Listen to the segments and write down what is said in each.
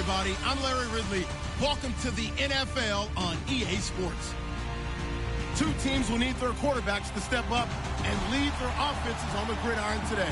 everybody. I'm Larry Ridley. Welcome to the NFL on EA Sports. Two teams will need their quarterbacks to step up and lead their offenses on the gridiron today.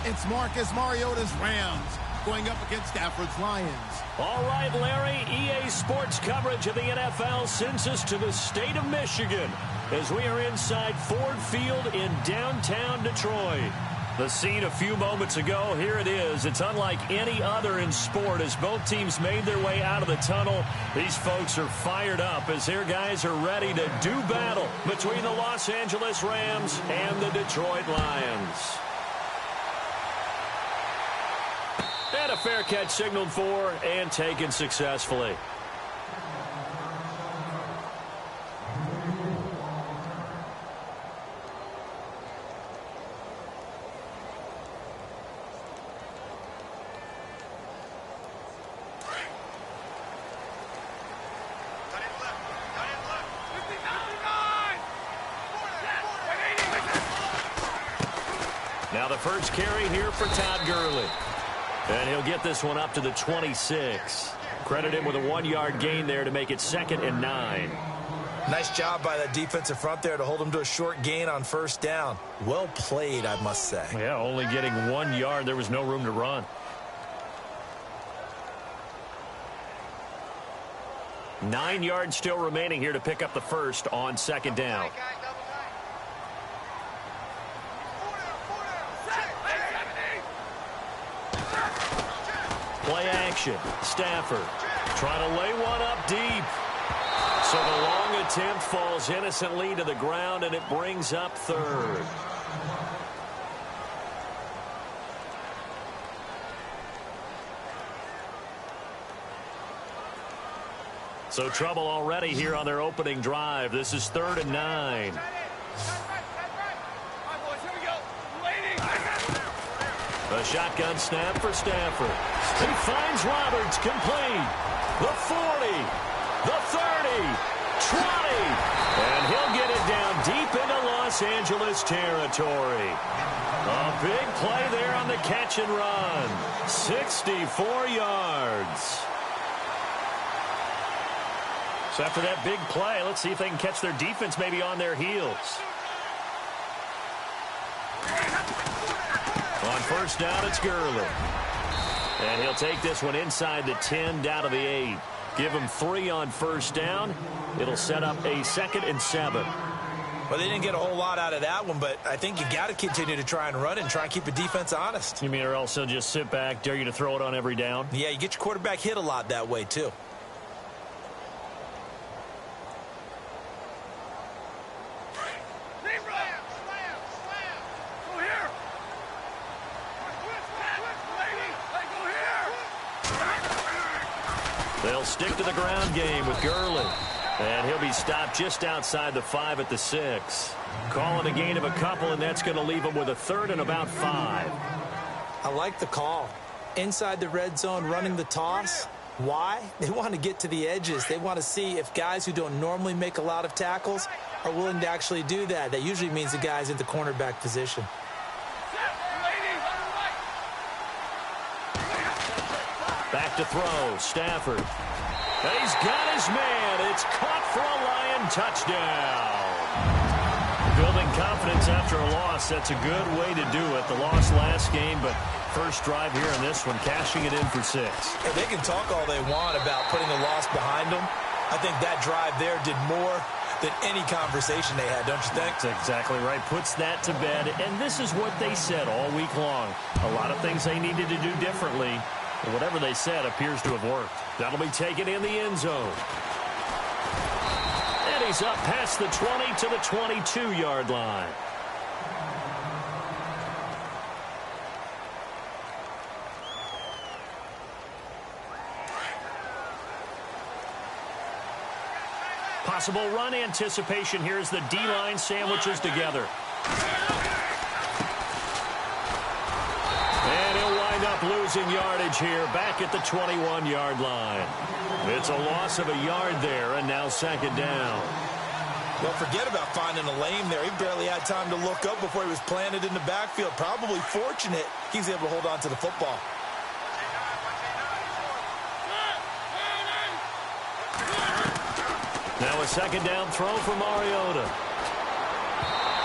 It's Marcus Mariota's Rams going up against Stafford's Lions. All right, Larry, EA Sports coverage of the NFL sends us to the state of Michigan as we are inside Ford Field in downtown Detroit. The scene a few moments ago, here it is. It's unlike any other in sport as both teams made their way out of the tunnel. These folks are fired up as their guys are ready to do battle between the Los Angeles Rams and the Detroit Lions. And a fair catch signaled for and taken successfully. Now the first carry here for Todd Gurley. And he'll get this one up to the 26. Credit him with a 1-yard gain there to make it 2nd and 9. Nice job by that defensive front there to hold him to a short gain on first down. Well played, I must say. Yeah, only getting 1 yard. There was no room to run. Nine yards still remaining here to pick up the first on 2nd down. Play action. Stafford trying to lay one up deep. So the long attempt falls innocently to the ground, and it brings up 3rd. So trouble already here on their opening drive. This is 3rd and 9. A shotgun snap for Stafford. He finds Roberts complete. The 40, the 30, 20, and he'll get it down deep into Los Angeles territory. A big play there on the catch and run. 64 yards. So after that big play, let's see if they can catch their defense maybe on their heels. On first down, it's Gurley. And he'll take this one inside the 10 down to the 8. Give him 3 on first down. It'll set up a 2nd and 7. Well, they didn't get a whole lot out of that one, but I think you got to continue to try and run and try and keep the defense honest. You mean or else they'll just sit back, dare you to throw it on every down? Yeah, you get your quarterback hit a lot that way, too. They'll stick to the ground game with Gurley. And he'll be stopped just outside the 5 at the 6. Calling a gain of a couple, and that's going to leave him with a 3rd and about 5. I like the call. Inside the red zone, running the toss. Why? They want to get to the edges. They want to see if guys who don't normally make a lot of tackles are willing to actually do that. That usually means the guy's in the cornerback position. Back to throw, Stafford. And he's got his man. It's caught for a Lion touchdown. Building confidence after a loss, that's a good way to do it. The loss last game, but first drive here in this one, cashing it in for 6. Hey, they can talk all they want about putting a loss behind them. I think that drive there did more than any conversation they had, don't you think? That's exactly right. Puts that to bed. And this is what they said all week long. A lot of things they needed to do differently. But whatever they said appears to have worked. That'll be taken in the end zone. And he's up past the 20 to the 22-yard line. Possible run anticipation here as the D-line sandwiches together. And he'll wind up losing yardage here back at the 21-yard line. It's a loss of a yard there, and now 2nd down. Well, forget about finding a lane there. He barely had time to look up before he was planted in the backfield. Probably fortunate he was able to hold on to the football. second down throw for Mariota.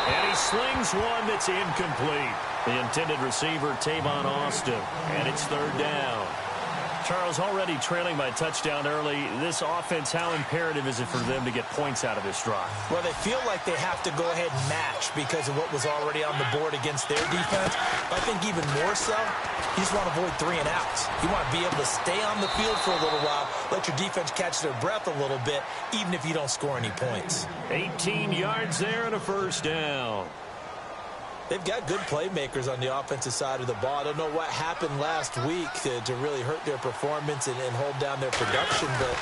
And he slings one that's incomplete. The intended receiver, Tavon Austin. And it's third down. Charles, already trailing by a touchdown early. This offense, how imperative is it for them to get points out of this drive? Well, they feel like they have to go ahead and match because of what was already on the board against their defense. But I think even more so, you just want to avoid 3 and outs. You want to be able to stay on the field for a little while, let your defense catch their breath a little bit, even if you don't score any points. 18 yards there and a first down. They've got good playmakers on the offensive side of the ball. I don't know what happened last week to really hurt their performance and hold down their production, but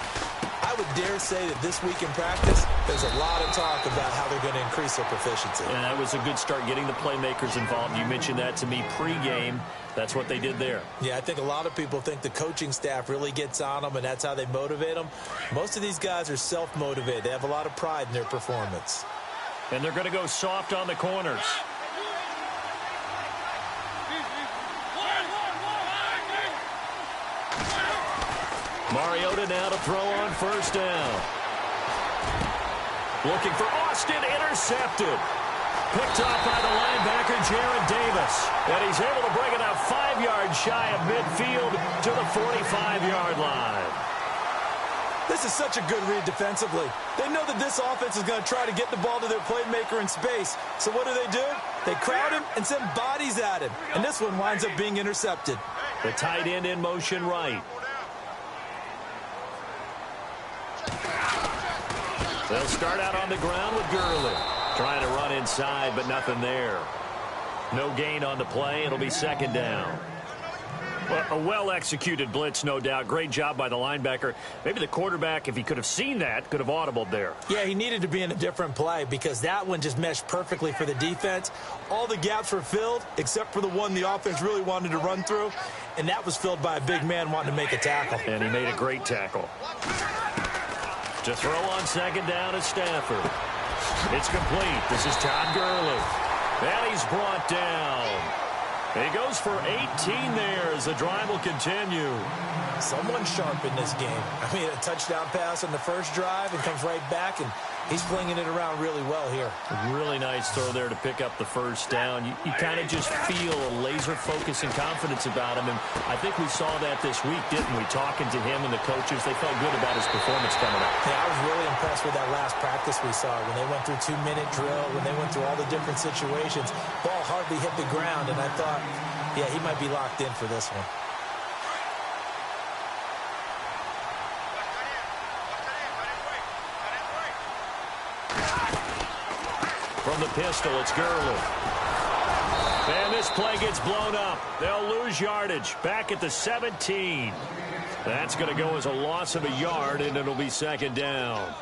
I would dare say that this week in practice, there's a lot of talk about how they're going to increase their proficiency. And that was a good start, getting the playmakers involved. You mentioned that to me pregame. That's what they did there. Yeah, I think a lot of people think the coaching staff really gets on them, and that's how they motivate them. Most of these guys are self-motivated. They have a lot of pride in their performance. And they're going to go soft on the corners. Mariota now to throw on first down. Looking for Austin, intercepted. Picked off by the linebacker, Jared Davis. And he's able to bring it out 5 yards shy of midfield to the 45-yard line. This is such a good read defensively. They know that this offense is going to try to get the ball to their playmaker in space. So what do? They crowd him and send bodies at him. And this one winds up being intercepted. The tight end in motion right. They'll start out on the ground with Gurley. Trying to run inside, but nothing there. No gain on the play. It'll be second down. Well, a well-executed blitz, no doubt. Great job by the linebacker. Maybe the quarterback, if he could have seen that, could have audibled there. Yeah, he needed to be in a different play because that one just meshed perfectly for the defense. All the gaps were filled except for the one the offense really wanted to run through, and that was filled by a big man wanting to make a tackle. And he made a great tackle. To throw on second down is Stafford. It's complete. This is Todd Gurley. And he's brought down. He goes for 18 there as the drive will continue. Someone sharp in this game. I mean, a touchdown pass on the first drive and comes right back, and he's flinging it around really well here. Really nice throw there to pick up the first down. You kind of just feel a laser focus and confidence about him, and I think we saw that this week, didn't we? Talking to him and the coaches, they felt good about his performance coming up. Yeah, I was really impressed with that last practice we saw when they went through 2-minute drill, when they went through all the different situations. Ball hardly hit the ground, and I thought, yeah, he might be locked in for this one. From the pistol, it's Gurley. And this play gets blown up. They'll lose yardage. Back at the 17. That's going to go as a loss of a yard, and it'll be second down.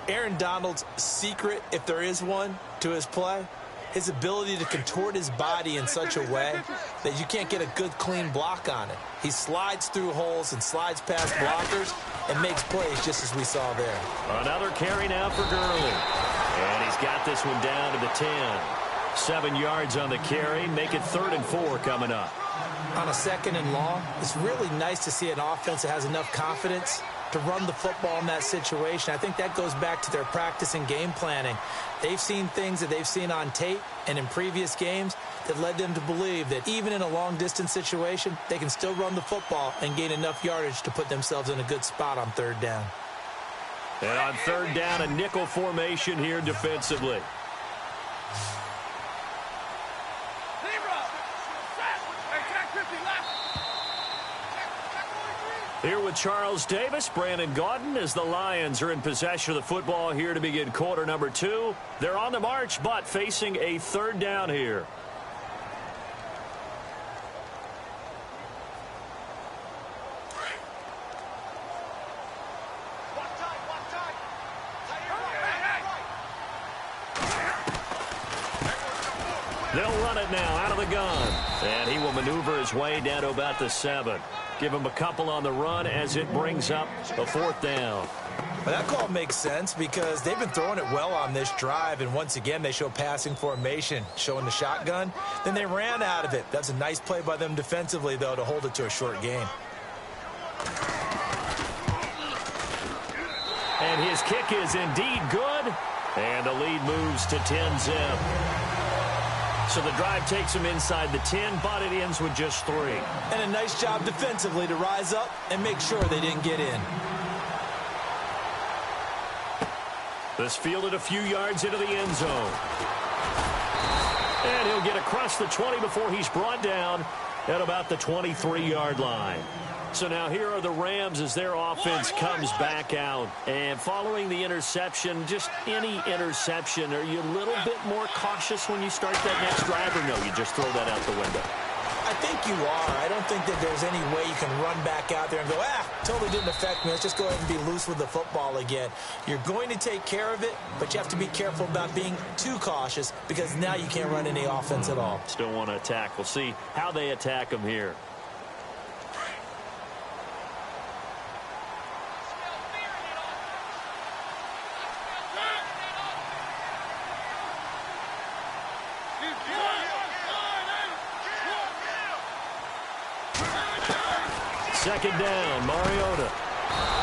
Aaron Donald's secret, if there is one, to his play, his ability to contort his body in such a way that you can't get a good, clean block on it. He slides through holes and slides past blockers and makes plays just as we saw there. Another carry now for Gurley. And he's got this one down to the 10. 7 yards on the carry. Make it 3rd and 4 coming up. On a 2nd and long, it's really nice to see an offense that has enough confidence to run the football in that situation. I think that goes back to their practice and game planning. They've seen things that they've seen on tape and in previous games that led them to believe that even in a long-distance situation, they can still run the football and gain enough yardage to put themselves in a good spot on 3rd down. And on 3rd down, a nickel formation here defensively. Here with Charles Davis, Brandon Gaudin, as the Lions are in possession of the football here to begin quarter number 2. They're on the march, but facing a 3rd down here. They'll run it now out of the gun. And he will maneuver his way down to about the 7. Give him a couple on the run as it brings up a 4th down. Well, that call makes sense because they've been throwing it well on this drive, and once again they show passing formation, showing the shotgun. Then they ran out of it. That's a nice play by them defensively, though, to hold it to a short gain. And his kick is indeed good, and the lead moves to 10-zip. So the drive takes him inside the 10, but it ends with just 3. And a nice job defensively to rise up and make sure they didn't get in. This fielded a few yards into the end zone. And he'll get across the 20 before he's brought down at about the 23-yard line. So now here are the Rams as their offense comes back out. And following the interception, just any interception, are you a little bit more cautious when you start that next drive, or no, you just throw that out the window? I think you are. I don't think that there's any way you can run back out there and go, totally didn't affect me. Let's just go ahead and be loose with the football again. You're going to take care of it, but you have to be careful about being too cautious because now you can't run any offense at all. Still want to attack. We'll see how they attack them here. Second down, Mariota.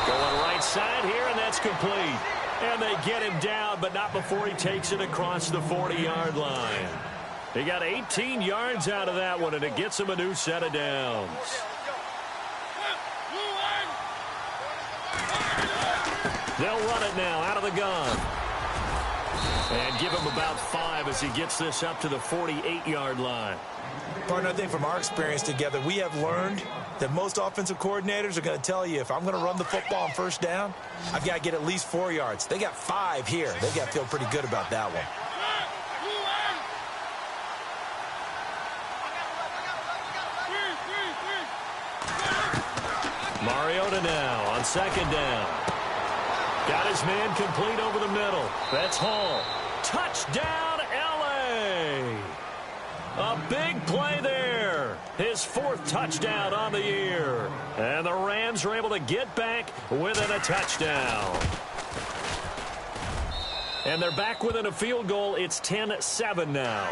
Going right side here, and that's complete. And they get him down, but not before he takes it across the 40-yard line. He got 18 yards out of that one, and it gets him a new set of downs. They'll run it now out of the gun. And give him about 5 as he gets this up to the 48-yard line. Partner, I think from our experience together, we have learned that most offensive coordinators are going to tell you, if I'm going to run the football on first down, I've got to get at least 4 yards. They got 5 here. They got to feel pretty good about that one. Mariota now on second down. Got his man complete over the middle. That's Hall. Touchdown, L.A. A big play there. His 4th touchdown on the year. And the Rams are able to get back within a touchdown. And they're back within a field goal. It's 10-7 now.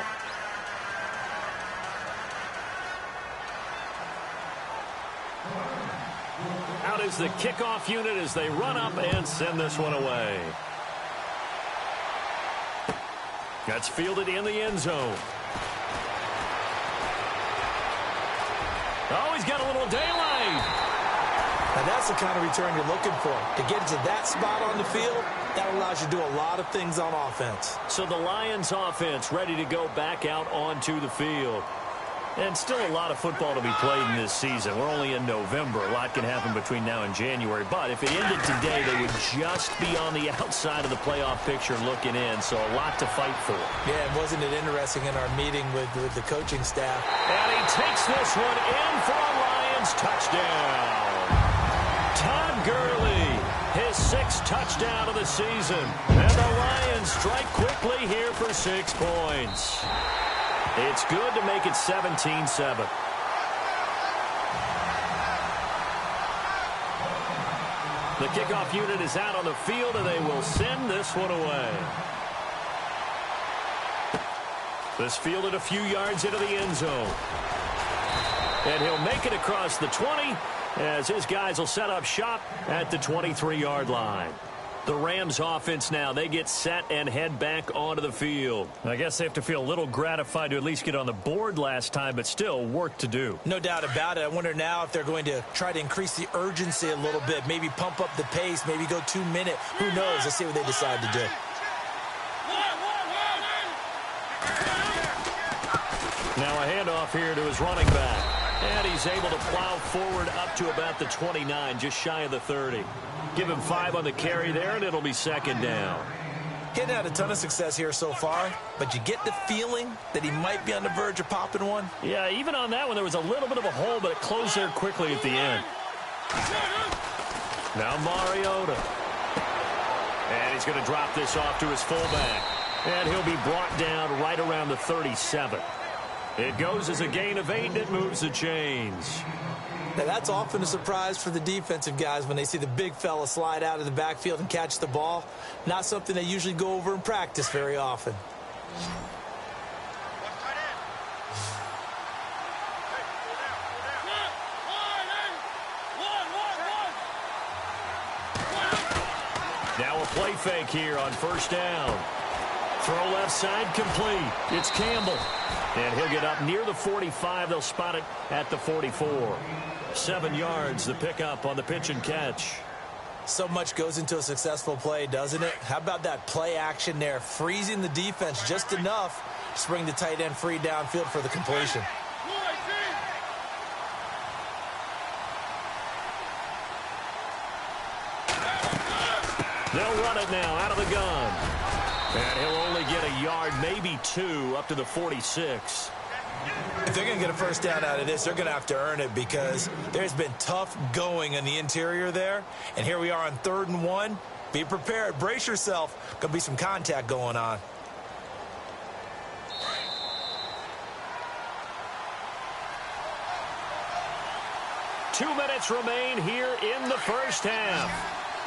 Out is the kickoff unit as they run up and send this one away. That's fielded in the end zone. Oh, he's got a little daylight. Now that's the kind of return you're looking for. To get to that spot on the field, that allows you to do a lot of things on offense. So the Lions offense ready to go back out onto the field. And still a lot of football to be played in this season. We're only in November. A lot can happen between now and January. But if it ended today, they would just be on the outside of the playoff picture looking in. So a lot to fight for. Yeah, and wasn't it interesting in our meeting with the coaching staff? And he takes this one in for a Lions touchdown. Todd Gurley, his 6th touchdown of the season. And the Lions strike quickly here for 6 points. It's good to make it 17-7. The kickoff unit is out on the field, and they will send this one away. This fielded a few yards into the end zone. And he'll make it across the 20 as his guys will set up shop at the 23-yard line. The Rams offense now, they get set and head back onto the field. I guess they have to feel a little gratified to at least get on the board last time, but still work to do. No doubt about it. I wonder now if they're going to try to increase the urgency a little bit, maybe pump up the pace, maybe go 2-minute. Who knows? Let's see what they decide to do. Now a handoff here to his running back. And he's able to plow forward up to about the 29, just shy of the 30. Give him 5 on the carry there, and it'll be second down. He hadn't had a ton of success here so far, but you get the feeling that he might be on the verge of popping one. Yeah, even on that one, there was a little bit of a hole, but it closed there quickly at the end. Now Mariota. And he's going to drop this off to his fullback. And he'll be brought down right around the 37. It goes as a gain of 8, and it moves the chains. Now, that's often a surprise for the defensive guys when they see the big fella slide out of the backfield and catch the ball. Not something they usually go over in practice very often. Now a play fake here on first down. Throw left side complete. It's Campbell. And he'll get up near the 45. They'll spot it at the 44. 7 yards, the pickup on the pitch and catch. So much goes into a successful play, doesn't it? How about that play action there? Freezing the defense just enough to bring the tight end free downfield for the completion. They'll run it now out of the gun. And he'll only get a yard, maybe 2, up to the 46. If they're going to get a first down out of this, they're going to have to earn it because there's been tough going in the interior there. And here we are on 3rd and 1. Be prepared. Brace yourself. Going to be some contact going on. Two minutes remain here in the first half.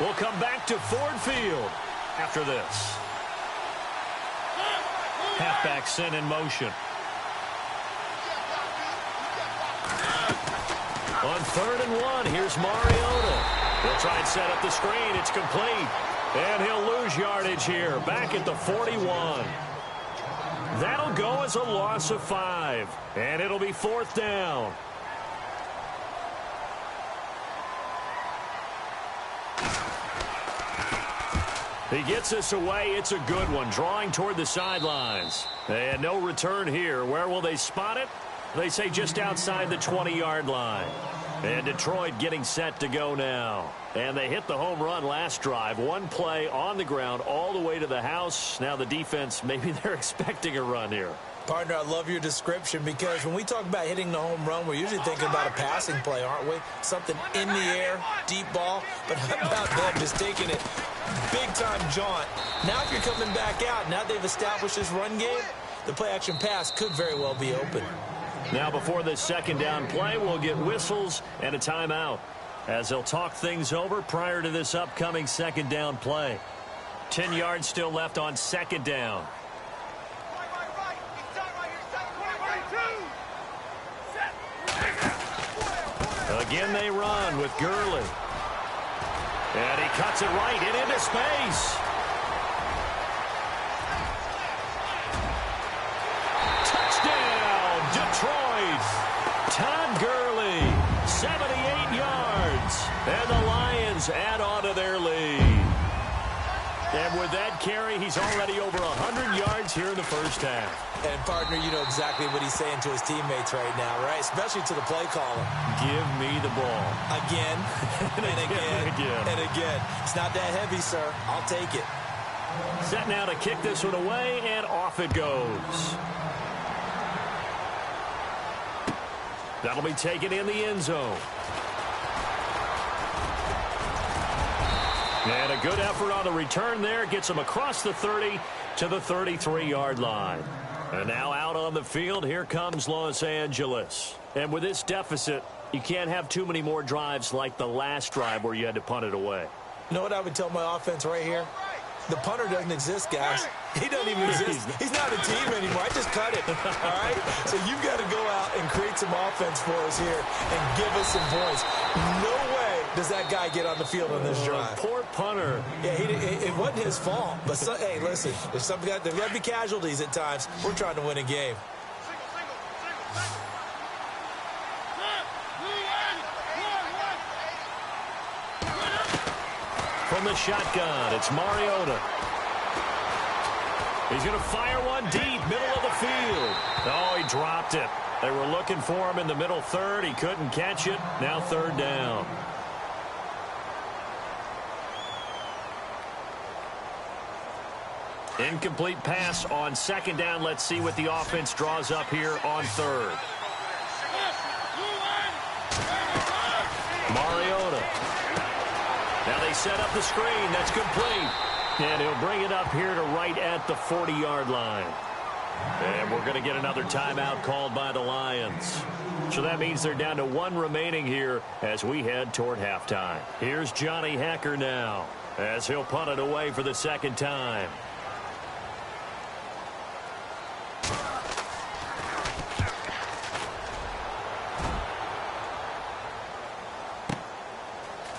We'll come back to Ford Field after this. Halfback sent in motion. On 3rd and 1, here's Mariota. He'll try and set up the screen. It's complete. And he'll lose yardage here, back at the 41. That'll go as a loss of 5. And it'll be 4th down. He gets us away. It's a good one, drawing toward the sidelines. And no return here. Where will they spot it? They say just outside the 20-yard line. And Detroit getting set to go now. And they hit the home run last drive. One play on the ground all the way to the house. Now the defense, maybe they're expecting a run here. Partner, I love your description because when we talk about hitting the home run, we're usually thinking about a passing play, aren't we? Something in the air, deep ball. But how about them just taking it big-time jaunt? Now if you're coming back out, now they've established this run game, the play-action pass could very well be open. Now before this second down play, we'll get whistles and a timeout as they'll talk things over prior to this upcoming second down play. 10 yards still left on second down. Again they run with Gurley. And he cuts it right and into space. Touchdown, Detroit. Todd Gurley, 78 yards. And the Lions add on to their lead. And with that carry, he's already over 100 yards here in the first half. And, partner, you know exactly what he's saying to his teammates right now, right? Especially to the play caller. Give me the ball. Again, and again, and again. It's not that heavy, sir. I'll take it. Set now to kick this one away, and off it goes. That'll be taken in the end zone. And a good effort on the return there. Gets him across the 30 to the 33-yard line. And now out on the field, here comes Los Angeles. And with this deficit, you can't have too many more drives like the last drive where you had to punt it away. You know what I would tell my offense right here? The punter doesn't exist, guys. He doesn't even exist. He's not a team anymore. I just cut it, all right? So you've got to go out and create some offense for us here and give us some points. No way does that guy get on the field on this drive. Poor punter. Yeah, it wasn't his fault. But, hey, listen, there's got to be casualties at times. We're trying to win a game. From the shotgun, it's Mariota. He's going to fire one deep, middle of the field. Oh, he dropped it. They were looking for him in the middle third. He couldn't catch it. Now third down. Incomplete pass on second down. Let's see what the offense draws up here on third. Mariota. Now they set up the screen. That's complete. And he'll bring it up here to right at the 40-yard line. And we're going to get another timeout called by the Lions. So that means they're down to one remaining here as we head toward halftime. Here's Johnny Hekker now as he'll punt it away for the second time.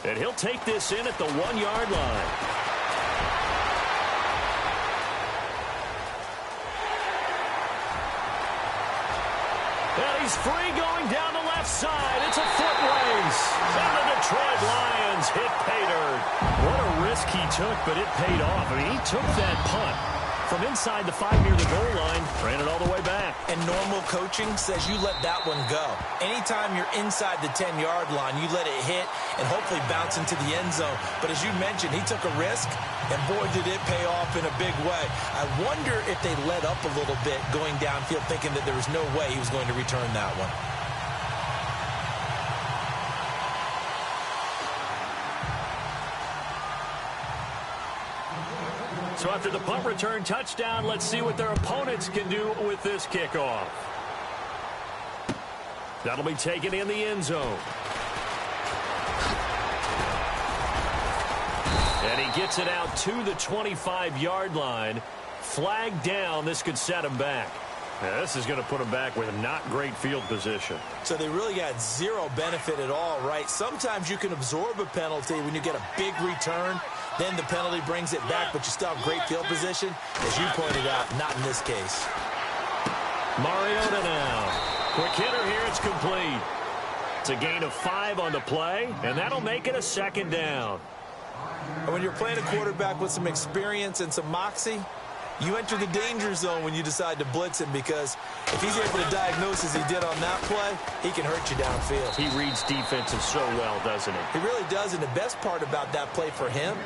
And he'll take this in at the 1-yard line. He's free going down the left side. It's a foot race. And the Detroit Lions hit pay dirt. What a risk he took, but it paid off. I mean, he took that punt from inside the 5 near the goal line, ran it all the way back. And normal coaching says you let that one go. Anytime you're inside the 10-yard line, you let it hit and hopefully bounce into the end zone. But as you mentioned, he took a risk, and boy, did it pay off in a big way. I wonder if they let up a little bit going downfield, thinking that there was no way he was going to return that one. So after the punt return touchdown, let's see what their opponents can do with this kickoff. That'll be taken in the end zone. And he gets it out to the 25-yard line. Flag down. This could set him back. Now, this is going to put him back with not great field position. So they really got zero benefit at all, right? Sometimes you can absorb a penalty when you get a big return. Then the penalty brings it back, but you still have great field position. As you pointed out, not in this case. Mariota now. Quick hitter here. It's complete. It's a gain of 5 on the play, and that'll make it a second down. And when you're playing a quarterback with some experience and some moxie, you enter the danger zone when you decide to blitz him, because if he's able to diagnose as he did on that play, he can hurt you downfield. He reads defenses so well, doesn't he? He really does, and the best part about that play for him,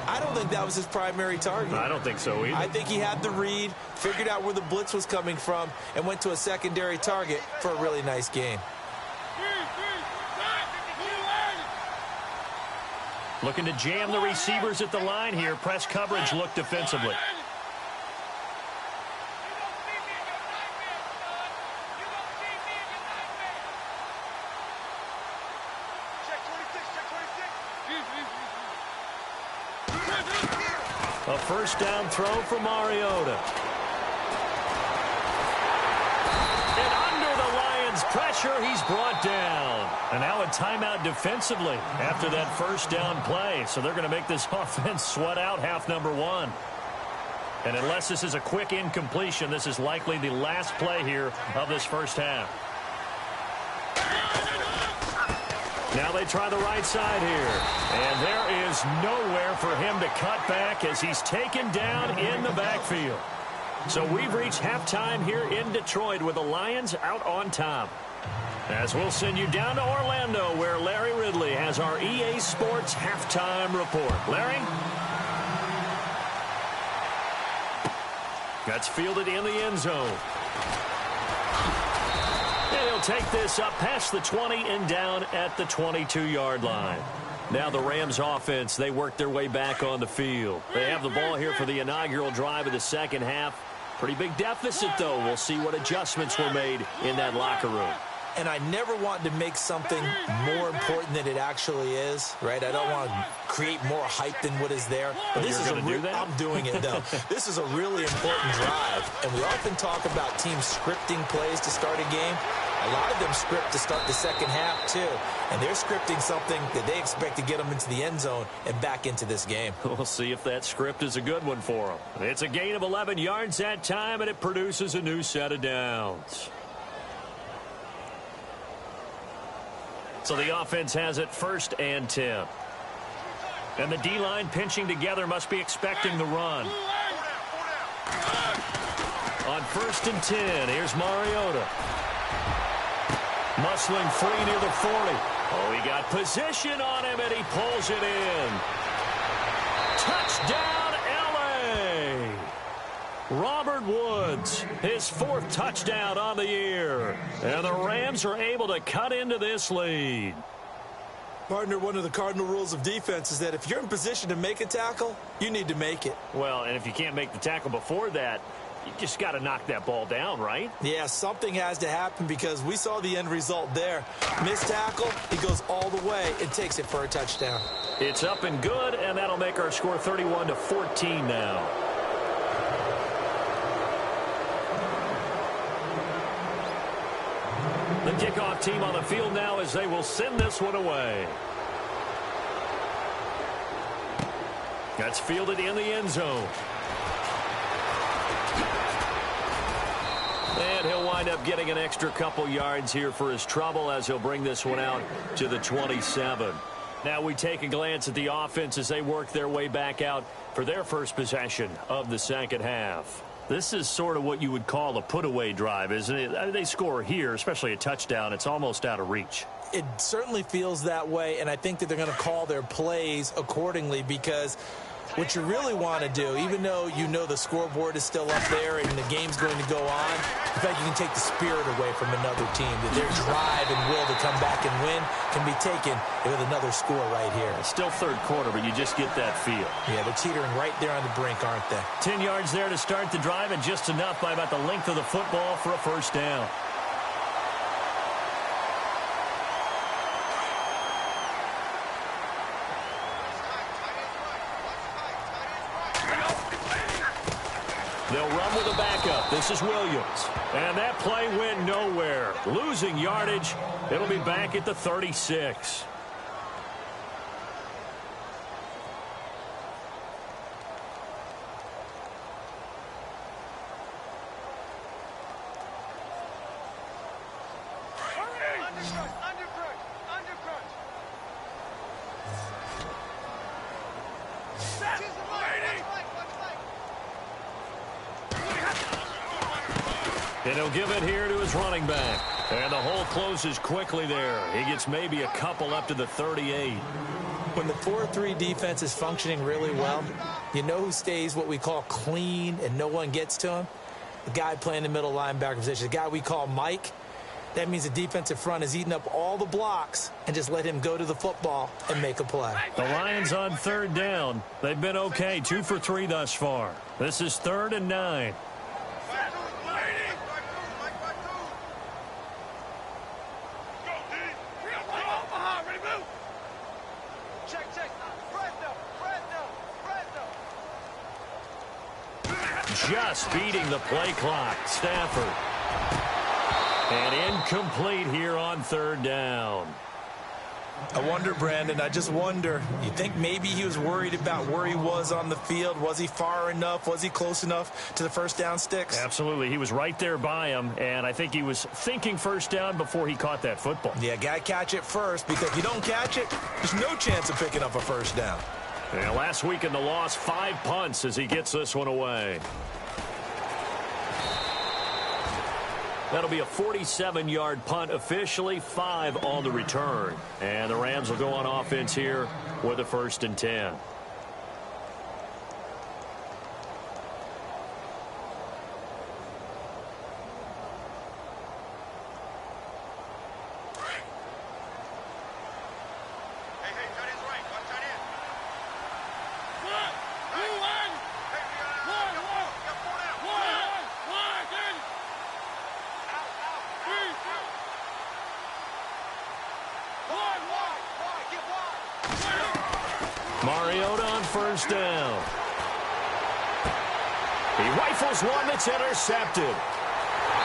I don't think that was his primary target. I don't think so either. I think he had the read, figured out where the blitz was coming from, and went to a secondary target for a really nice game. Looking to jam the receivers at the line here. Press coverage look defensively. A first down throw for Mariota. And under the Lions' pressure, he's brought down. And now a timeout defensively after that first down play. So they're going to make this offense sweat out half number 1. And unless this is a quick incompletion, this is likely the last play here of this first half. Now they try the right side here. And there is nowhere for him to cut back as he's taken down in the backfield. So we've reached halftime here in Detroit with the Lions out on top. As we'll send you down to Orlando, where Larry Ridley has our EA Sports halftime report. Larry? That's fielded in the end zone. And he'll take this up past the 20 and down at the 22-yard line. Now the Rams offense, they work their way back on the field. They have the ball here for the inaugural drive of the second half. Pretty big deficit, though. We'll see what adjustments were made in that locker room. And I never want to make something more important than it actually is, right? I don't want to create more hype than what is there. But this is I'm doing it, though. This is a really important drive. And we often talk about teams scripting plays to start a game. A lot of them script to start the second half, too. And they're scripting something that they expect to get them into the end zone and back into this game. We'll see if that script is a good one for them. It's a gain of 11 yards that time, and it produces a new set of downs. So the offense has it 1st and 10. And the D-line pinching together must be expecting the run. On 1st and 10, here's Mariota. Muscling free near the 40. Oh, he got position on him, and he pulls it in. Touchdown, L.A. Robert Woods, his 4th touchdown on the year. And the Rams are able to cut into this lead. Partner, one of the cardinal rules of defense is that if you're in position to make a tackle, you need to make it. Well, and if you can't make the tackle before that, you just got to knock that ball down, right? Yeah, something has to happen because we saw the end result there. Missed tackle, he goes all the way and takes it for a touchdown. It's up and good, and that'll make our score 31-14 now. The kickoff team on the field now as they will send this one away. That's fielded in the end zone. And he'll wind up getting an extra couple yards here for his trouble as he'll bring this one out to the 27. Now we take a glance at the offense as they work their way back out for their first possession of the second half. This is sort of what you would call a put-away drive, isn't it? They score here, especially a touchdown. It's almost out of reach. It certainly feels that way, and I think that they're going to call their plays accordingly because what you really want to do, even though you know the scoreboard is still up there and the game's going to go on, in fact, you can take the spirit away from another team. That their drive and will to come back and win can be taken with another score right here. It's still third quarter, but you just get that feel. Yeah, they're teetering right there on the brink, aren't they? 10 yards there to start the drive, and just enough by about the length of the football for a first down. They'll run with a backup. This is Williams. And that play went nowhere. Losing yardage. It'll be back at the 36. And he'll give it here to his running back. And the hole closes quickly there. He gets maybe a couple up to the 38. When the 4-3 defense is functioning really well, you know who stays what we call clean and no one gets to him? The guy playing the middle linebacker position, the guy we call Mike. That means the defensive front is eating up all the blocks and just let him go to the football and make a play. The Lions on third down. They've been okay, 2 for 3 thus far. This is 3rd and 9. Just beating the play clock. Stafford. And incomplete here on third down. I wonder, Brandon, I just wonder, you think maybe he was worried about where he was on the field? Was he far enough? Was he close enough to the first down sticks? Absolutely. He was right there by him, and I think he was thinking first down before he caught that football. Yeah, got to catch it first, because if you don't catch it, there's no chance of picking up a first down. And last week in the loss, 5 punts as he gets this one away. That'll be a 47-yard punt officially, 5 on the return. And the Rams will go on offense here with a 1st and 10. Mariota on first down. He rifles one that's intercepted.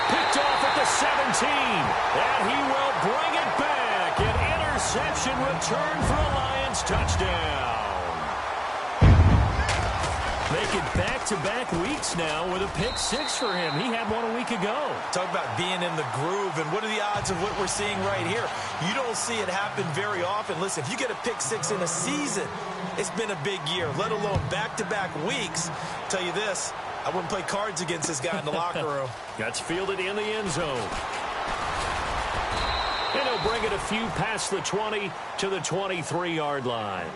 Picked off at the 17. And he will bring it back. An interception return for a Lions touchdown. Make it back-to-back weeks now with a pick 6 for him. He had one a week ago. Talk about being in the groove, and what are the odds of what we're seeing right here? You don't see it happen very often. Listen, if you get a pick 6 in a season, it's been a big year, let alone back-to-back weeks. I'll tell you this, I wouldn't play cards against this guy in the locker room. That's fielded in the end zone. And he'll bring it a few past the 20 to the 23-yard line.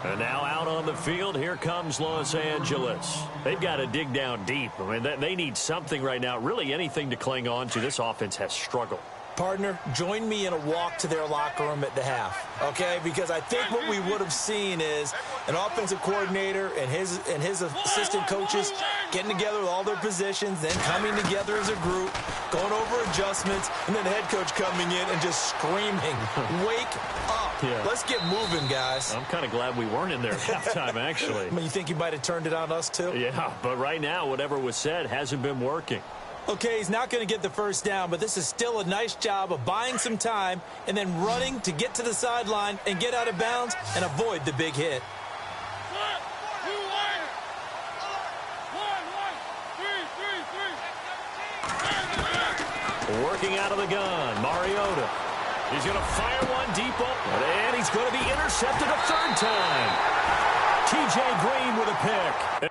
And now out on the field, here comes Los Angeles. They've got to dig down deep. I mean, they need something right now, really anything to cling on to. This offense has struggled. Partner, join me in a walk to their locker room at the half, okay? Because I think what we would have seen is an offensive coordinator and his assistant coaches getting together with all their positions, then coming together as a group, going over adjustments, and then the head coach coming in and just screaming, wake up. Yeah. Let's get moving, guys. I'm kind of glad we weren't in there at halftime, actually. I mean, you think you might have turned it on us, too? Yeah, but right now, whatever was said hasn't been working. Okay, he's not going to get the first down, but this is still a nice job of buying some time and then running to get to the sideline and get out of bounds and avoid the big hit. Working out of the gun, Mariota. He's going to fire one deep open, and he's going to be intercepted a third time. T.J. Green with a pick.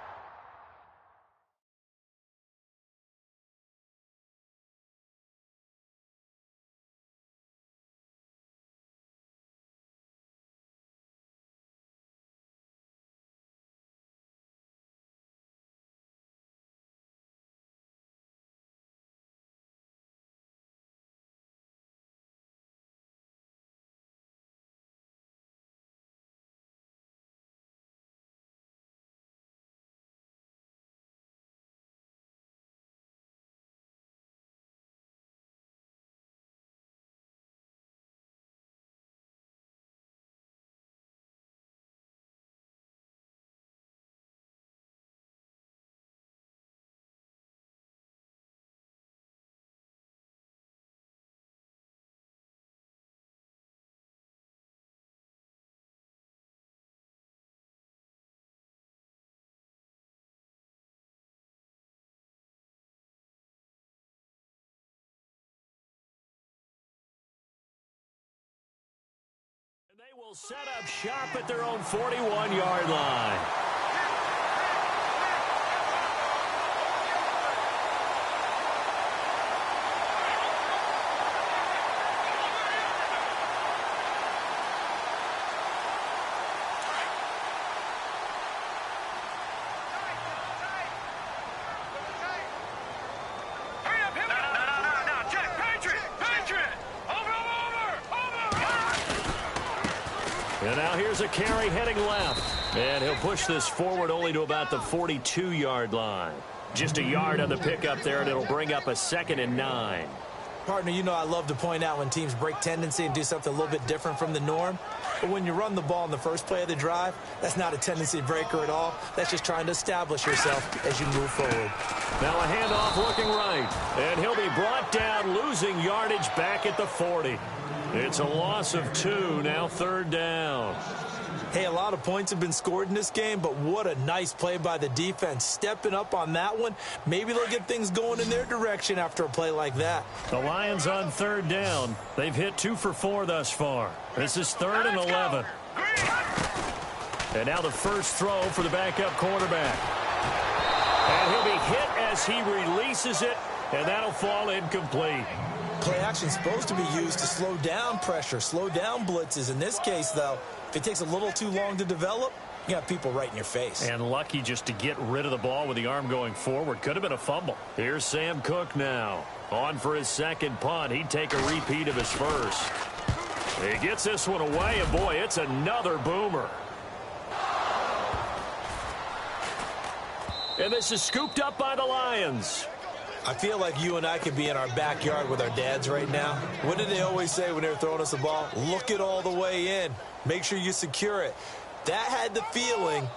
They will set up shop at their own 41-yard line. And now here's a carry heading left. And he'll push this forward only to about the 42-yard line. Just a yard on the pickup there, and it'll bring up a 2nd and 9. Partner, you know I love to point out when teams break tendency and do something a little bit different from the norm. But when you run the ball in the first play of the drive, that's not a tendency breaker at all. That's just trying to establish yourself as you move forward. Now a handoff looking right. And he'll be brought down, losing yardage back at the 40. It's a loss of 2, now 3rd down. Hey, a lot of points have been scored in this game, but what a nice play by the defense. Stepping up on that one, maybe they'll get things going in their direction after a play like that. The Lions on 3rd down. They've hit 2 for 4 thus far. This is 3rd and 11. And now the first throw for the backup quarterback. And he'll be hit as he releases it, and that'll fall incomplete. Play action is supposed to be used to slow down pressure, slow down blitzes. In this case, though, if it takes a little too long to develop, you got people right in your face. And lucky just to get rid of the ball with the arm going forward. Could have been a fumble. Here's Sam Cook now. On for his second punt. He'd take a repeat of his first. He gets this one away, and boy, it's another boomer. And this is scooped up by the Lions. I feel like you and I could be in our backyard with our dads right now. What did they always say when they were throwing us the ball? Look it all the way in. Make sure you secure it. That had the feeling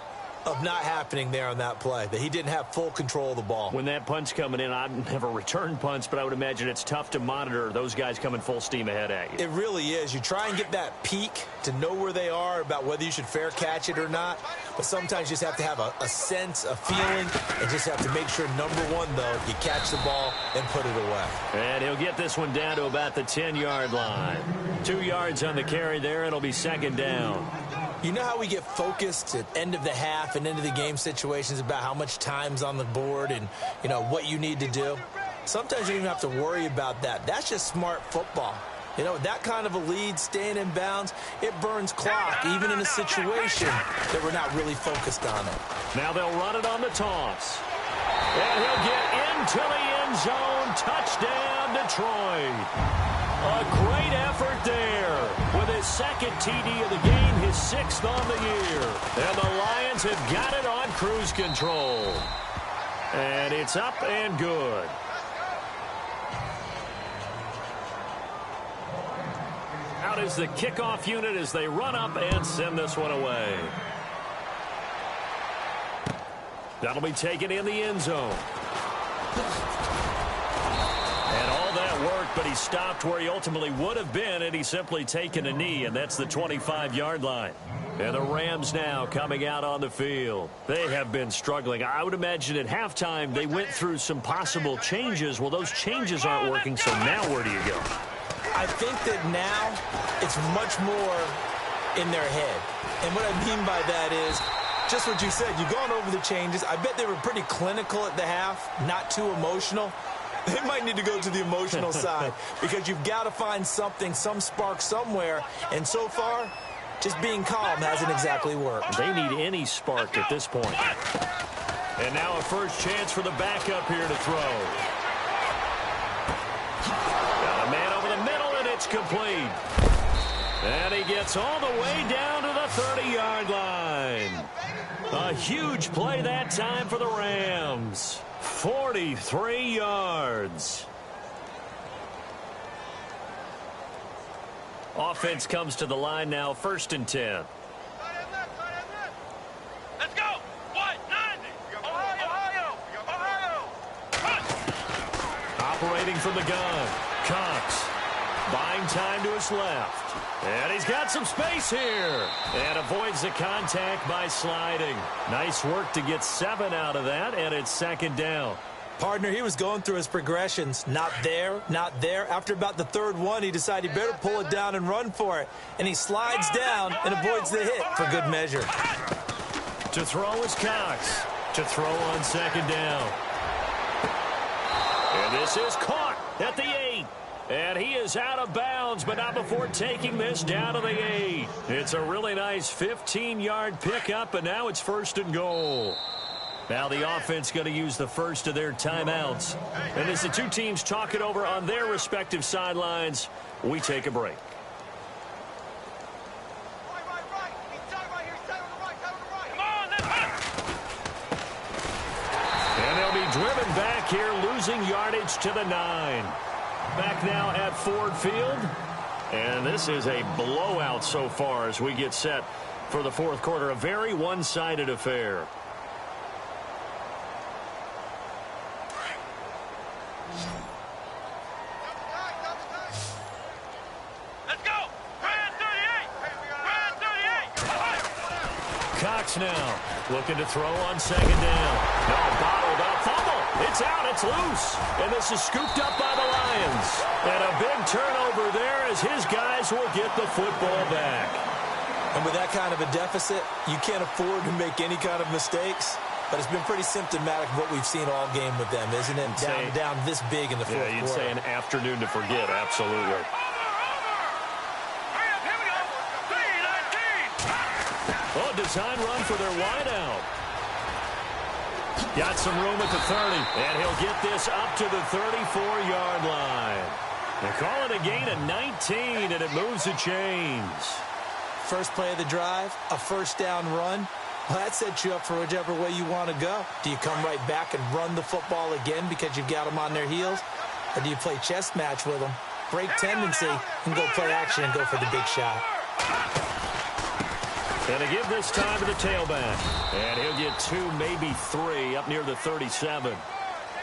of not happening there on that play, that he didn't have full control of the ball. When that punt's coming in, I've never returned punts, but I would imagine it's tough to monitor those guys coming full steam ahead at you. It really is. You try and get that peek to know where they are, about whether you should fair catch it or not, but sometimes you just have to have a sense, a feeling, and just have to make sure, number one, though, you catch the ball and put it away. And he'll get this one down to about the 10-yard line. 2 yards on the carry there, and it'll be 2nd down. You know how we get focused at end of the half and into the game situations about how much time's on the board and, you know, what you need to do? Sometimes you don't even have to worry about that. That's just smart football. You know, that kind of a lead, staying in bounds, it burns clock, even in a situation that we're not really focused on it. Now they'll run it on the toss. And he'll get into the end zone. Touchdown, Detroit. A great effort there with his 2nd TD of the game, his 6th on the year. And the Lions have got it on cruise control. And it's up and good. Out is the kickoff unit as they run up and send this one away. That'll be taken in the end zone. And all that worked, but he stopped where he ultimately would have been, and he's simply taken a knee, and that's the 25-yard line. And the Rams now coming out on the field. They have been struggling. I would imagine at halftime they went through some possible changes. Well, those changes aren't working, so now where do you go? I think that now it's much more in their head. And what I mean by that is just what you said. You've gone over the changes. I bet they were pretty clinical at the half, not too emotional. They might need to go to the emotional side because you've got to find something, some spark somewhere. And so far, just being calm hasn't exactly worked. They need any spark at this point. And now a first chance for the backup here to throw. Got a man over the middle, and it's complete. And he gets all the way down to the 30-yard line. A huge play that time for the Rams. 43 yards. Offense comes to the line now, 1st and 10. Let's go. 190. Ohio. Operating from the gun. Cox buying time to his left. And he's got some space here. And avoids the contact by sliding. Nice work to get 7 out of that, and it's 2nd down. Partner, he was going through his progressions. Not there, not there. After about the 3rd one, he decided he better pull it down and run for it. And he slides down and avoids the hit for good measure. To throw is Cox. To throw on 2nd down. And this is caught at the 8. And he is out of bounds, but not before taking this down to the 8. It's a really nice 15-yard pickup, and now it's 1st and goal. Now the offense going to use the first of their timeouts. And as the two teams talk it over on their respective sidelines, we take a break. And they'll be driven back here, losing yardage to the 9. Back now at Ford Field. And this is a blowout so far as we get set for the 4th quarter. A very one-sided affair. Let's go. Brand 38. Cox now looking to throw on 2nd down. No, bottled up. Fumble. It's out. It's loose. And this is scooped up by the Lions. And a big turnover there as his guys will get the football back. And with that kind of a deficit, you can't afford to make any kind of mistakes. But it's been pretty symptomatic of what we've seen all game with them, isn't it? Down this big in the 4th quarter. Yeah, you'd say an afternoon to forget. Absolutely. Oh, design run for their wideout. Got some room at the 30, and he'll get this up to the 34-yard line. They call it a gain of 19, and it moves the chains. First play of the drive, a 1st down run. Well, that sets you up for whichever way you want to go. Do you come right back and run the football again because you've got them on their heels? Or do you play chess match with them, break tendency, and go play action and go for the big shot? And to give this time to the tailback. And he'll get 2, maybe 3 up near the 37.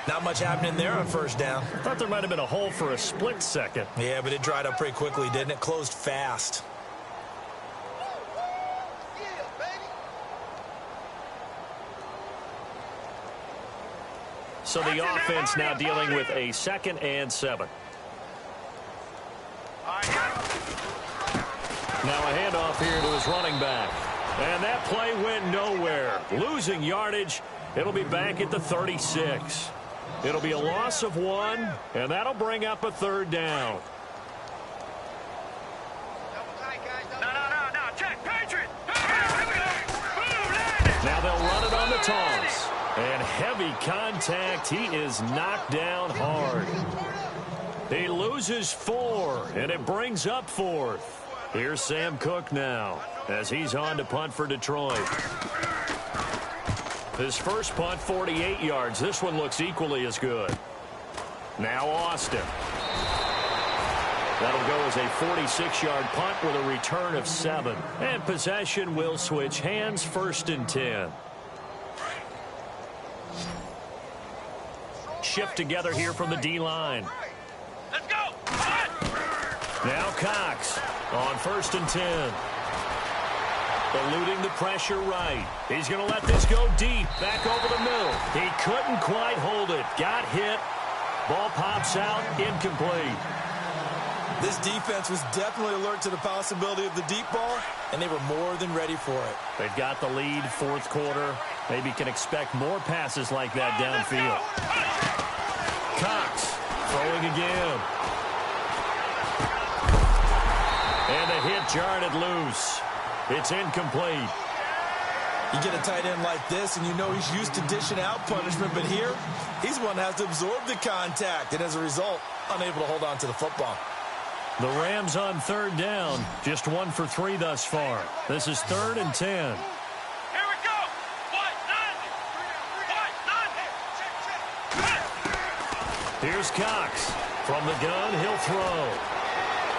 Not much happening there on 1st down. I thought there might have been a hole for a split second. Yeah, but it dried up pretty quickly, didn't it? Closed fast. So the offense now dealing with a 2nd and 7. Now a handoff here to his running back. And that play went nowhere. Losing yardage. It'll be back at the 36. It'll be a loss of 1, and that'll bring up a 3rd down. No. Check. Patriot. Now they'll run it on the toss. And heavy contact. He is knocked down hard. He loses 4, and it brings up 4th. Here's Sam Cook now as he's on to punt for Detroit. His first punt, 48 yards. This one looks equally as good. Now Austin. That'll go as a 46-yard punt with a return of 7. And possession will switch hands, 1st and 10. Shift together here from the D-line. Let's go. Now Cox on 1st and 10. Eluding the pressure right. He's going to let this go deep. Back over the middle. He couldn't quite hold it. Got hit. Ball pops out. Incomplete. This defense was definitely alert to the possibility of the deep ball, and they were more than ready for it. They've got the lead, fourth quarter. Maybe can expect more passes like that downfield. Cox throwing again. And the hit jarred it loose. It's incomplete. You get a tight end like this, and you know he's used to dishing out punishment, but here, he's one that has to absorb the contact, and as a result, unable to hold on to the football. The Rams on third down, just 1 for 3 thus far. This is 3rd and 10. Here we go. White, 90. Here's Cox. From the gun, he'll throw.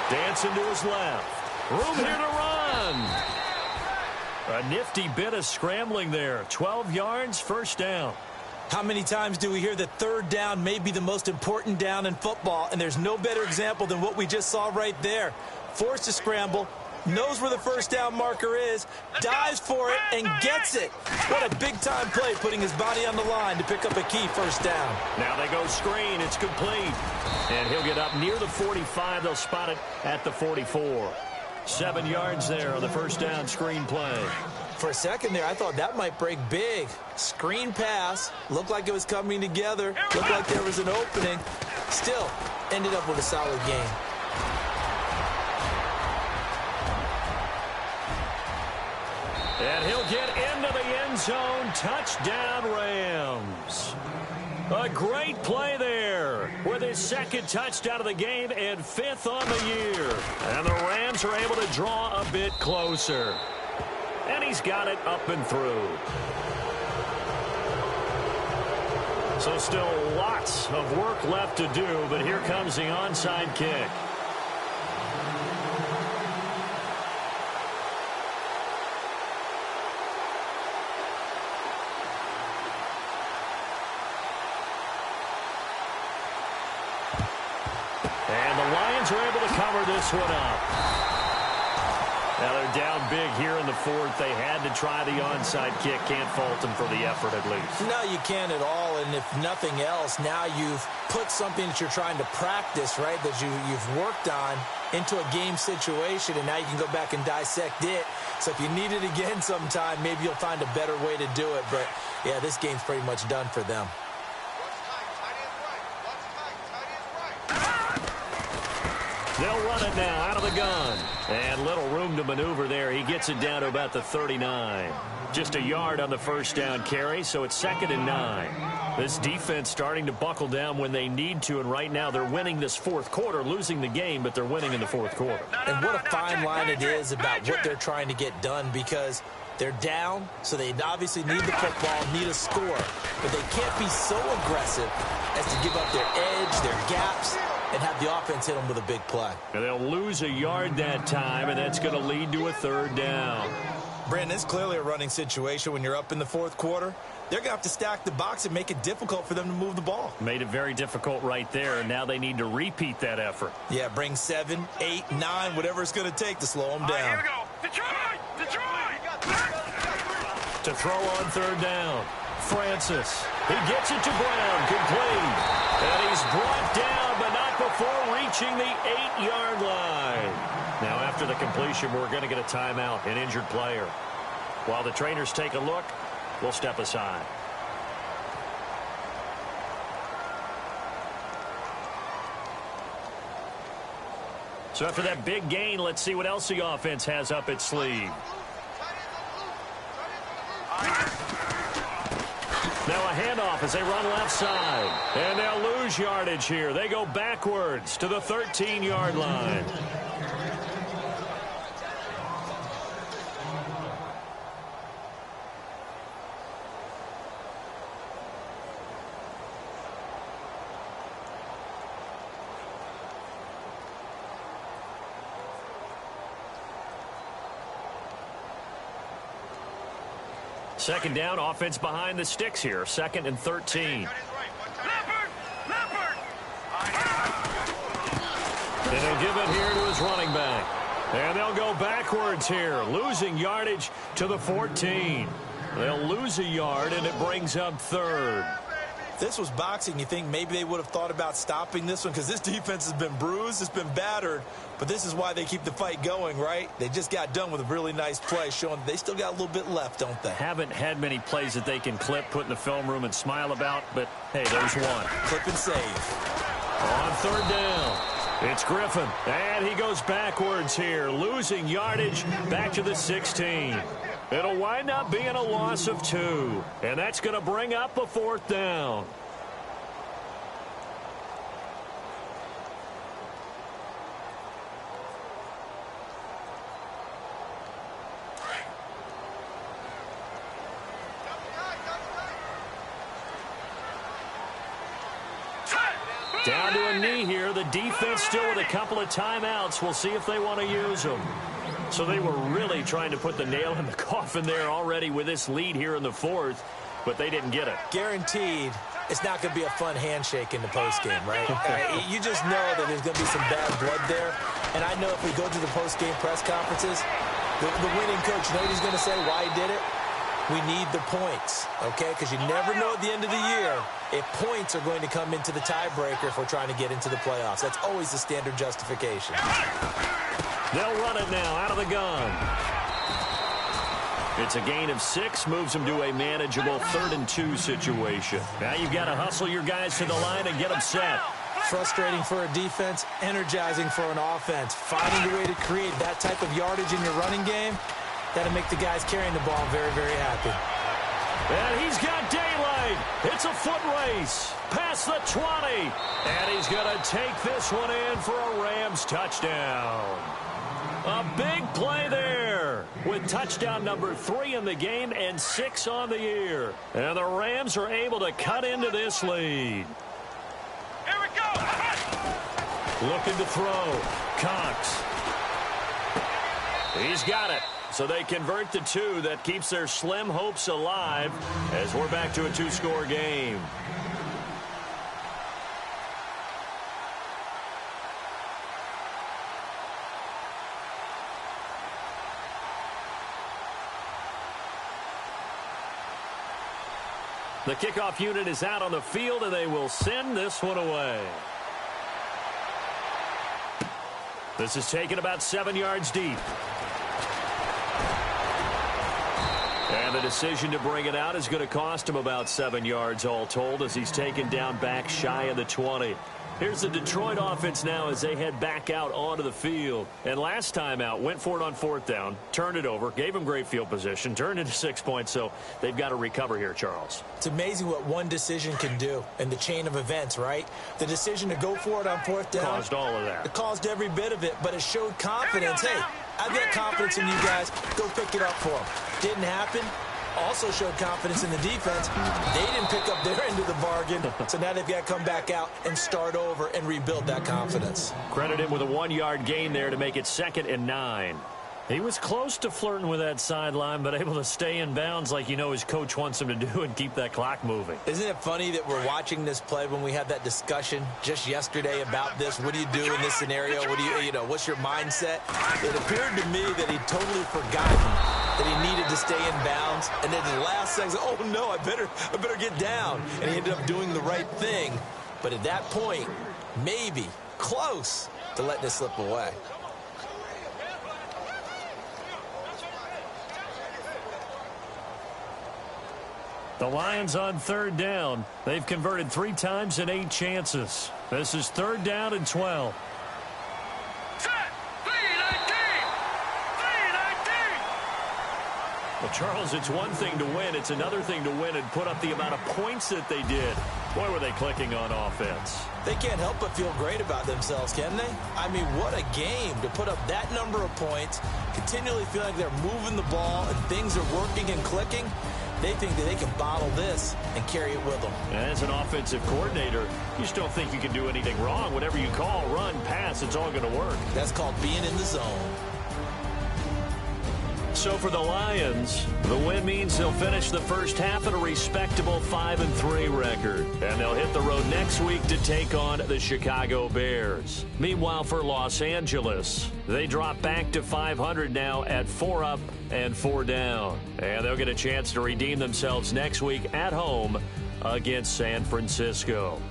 Dancing to his left. Room here to run. A nifty bit of scrambling there. 12 yards, first down. How many times do we hear that third down may be the most important down in football, and there's no better example than what we just saw right there. Forced to scramble, knows where the first down marker is, dives for it, and gets it. What a big-time play, putting his body on the line to pick up a key first down. Now they go screen. It's complete. And he'll get up near the 45. They'll spot it at the 44. 7 yards there on the first down screen play. For a second there, I thought that might break big. Screen pass. Looked like it was coming together. Looked like there was an opening. Still, ended up with a solid game. And he'll get into the end zone. Touchdown, Rams. A great play there with his second touchdown of the game and 5th on the year. And the Rams are able to draw a bit closer. And he's got it up and through. So still lots of work left to do, but here comes the onside kick. And the Lions are able to cover this one up. Now they're down big here in the 4th. They had to try the onside kick. Can't fault them for the effort at least. No, you can't at all. And if nothing else, now you've put something that you're trying to practice, right, that you've worked on into a game situation, and now you can go back and dissect it. So if you need it again sometime, maybe you'll find a better way to do it. But, yeah, this game's pretty much done for them. They'll run it now out of the gun. And little room to maneuver there. He gets it down to about the 39. Just a yard on the first down carry, so it's 2nd and 9. This defense starting to buckle down when they need to, and right now they're winning this 4th quarter, losing the game, but they're winning in the 4th quarter. And what a fine line it is about what they're trying to get done, because they're down, so they obviously need the football, need a score. But they can't be so aggressive as to give up their edge, their gaps, and have the offense hit them with a big play. And they'll lose a yard that time, and that's going to lead to a 3rd down. Brandon, it's clearly a running situation when you're up in the 4th quarter. They're going to have to stack the box and make it difficult for them to move the ball. Made it very difficult right there, and now they need to repeat that effort. Yeah, bring 7, 8, 9, whatever it's going to take to slow them down. Here we go. Detroit! To throw on 3rd down. Francis. He gets it to Brown. Complete. And he's brought down, but not before reaching the 8-yard line. Now, after the completion, we're going to get a timeout, an injured player. While the trainers take a look, we'll step aside. So after that big gain, let's see what else the offense has up its sleeve. Now a handoff as they run left side. And they'll lose yardage here. They go backwards to the 13-yard line. Second down, offense behind the sticks here. 2nd and 13. And he'll give it here to his running back. And they'll go backwards here, losing yardage to the 14. They'll lose a yard, and it brings up third. If this was boxing, you think maybe they would have thought about stopping this one because this defense has been bruised, it's been battered, but this is why they keep the fight going, right? They just got done with a really nice play, showing they still got a little bit left, don't they? Haven't had many plays that they can clip, put in the film room, and smile about, but, hey, there's one. Clip and save. On third down, it's Griffin, and he goes backwards here, losing yardage back to the 16. It'll wind up being a loss of 2, and that's going to bring up a fourth down. Down to a knee here. The defense still with a couple of timeouts. We'll see if they want to use them. So they were really trying to put the nail in the coffin there already with this lead here in the fourth, but they didn't get it. Guaranteed it's not going to be a fun handshake in the postgame, right? You just know that there's going to be some bad blood there. And I know if we go to the postgame press conferences, the winning coach, you know what he's going to say, why he did it? We need the points, okay? Because you never know at the end of the year if points are going to come into the tiebreaker if we're trying to get into the playoffs. That's always the standard justification. They'll run it now out of the gun. It's a gain of 6, moves them to a manageable 3rd and 2 situation. Now you've got to hustle your guys to the line and get them set. Frustrating for a defense, energizing for an offense. Finding a way to create that type of yardage in your running game, that'll make the guys carrying the ball very, very happy. And he's got daylight. It's a foot race past the 20. And he's going to take this one in for a Rams touchdown. A big play there with touchdown number 3 in the game and 6 on the year. And the Rams are able to cut into this lead. Here we go. Looking to throw. Cox. He's got it. So they convert the 2. That keeps their slim hopes alive as we're back to a 2-score game. The kickoff unit is out on the field, and they will send this one away. This is taken about 7 yards deep. And the decision to bring it out is going to cost him about 7 yards all told as he's taken down back shy of the 20. Here's the Detroit offense now as they head back out onto the field. And last time out, went for it on 4th down, turned it over, gave them great field position, turned into 6 points, so they've got to recover here, Charles. It's amazing what one decision can do in the chain of events, right? The decision to go for it on 4th down. Caused all of that. It caused every bit of it, but it showed confidence. Hey, I've got confidence in you guys. Go pick it up for them. Didn't happen. Also showed confidence in the defense. They didn't pick up their end of the bargain, so now they've got to come back out and start over and rebuild that confidence. Credit him with a 1-yard gain there to make it 2nd and 9. He was close to flirting with that sideline, but able to stay in bounds like you know his coach wants him to do and keep that clock moving. Isn't it funny that we're watching this play when we had that discussion just yesterday about this? What do you do in this scenario? What do you know, what's your mindset? It appeared to me that he'd totally forgotten that he needed to stay in bounds, and then the last second, oh no, I better get down. And he ended up doing the right thing. But at that point, maybe close to letting it slip away. The Lions on 3rd down. They've converted 3 times in 8 chances. This is 3rd down and 12. Set. 3-19. Well, Charles, it's one thing to win. It's another thing to win and put up the amount of points that they did. Boy, were they clicking on offense. They can't help but feel great about themselves, can they? I mean, what a game to put up that number of points, continually feel like they're moving the ball and things are working and clicking. They think that they can bottle this and carry it with them. As an offensive coordinator, you just don't think you can do anything wrong. Whatever you call, run, pass, it's all going to work. That's called being in the zone. So for the Lions, the win means they'll finish the first half at a respectable 5-3 record. And they'll hit the road next week to take on the Chicago Bears. Meanwhile, for Los Angeles, they drop back to 500 now at 4 up and 4 down. And they'll get a chance to redeem themselves next week at home against San Francisco.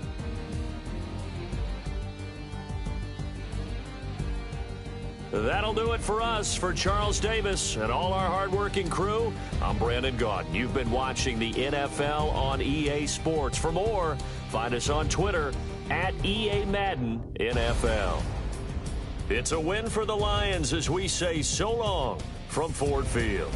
That'll do it for us. For Charles Davis and all our hardworking crew, I'm Brandon Gaudin. You've been watching the NFL on EA Sports. For more, find us on Twitter at EA Madden NFL. It's a win for the Lions as we say so long from Ford Field.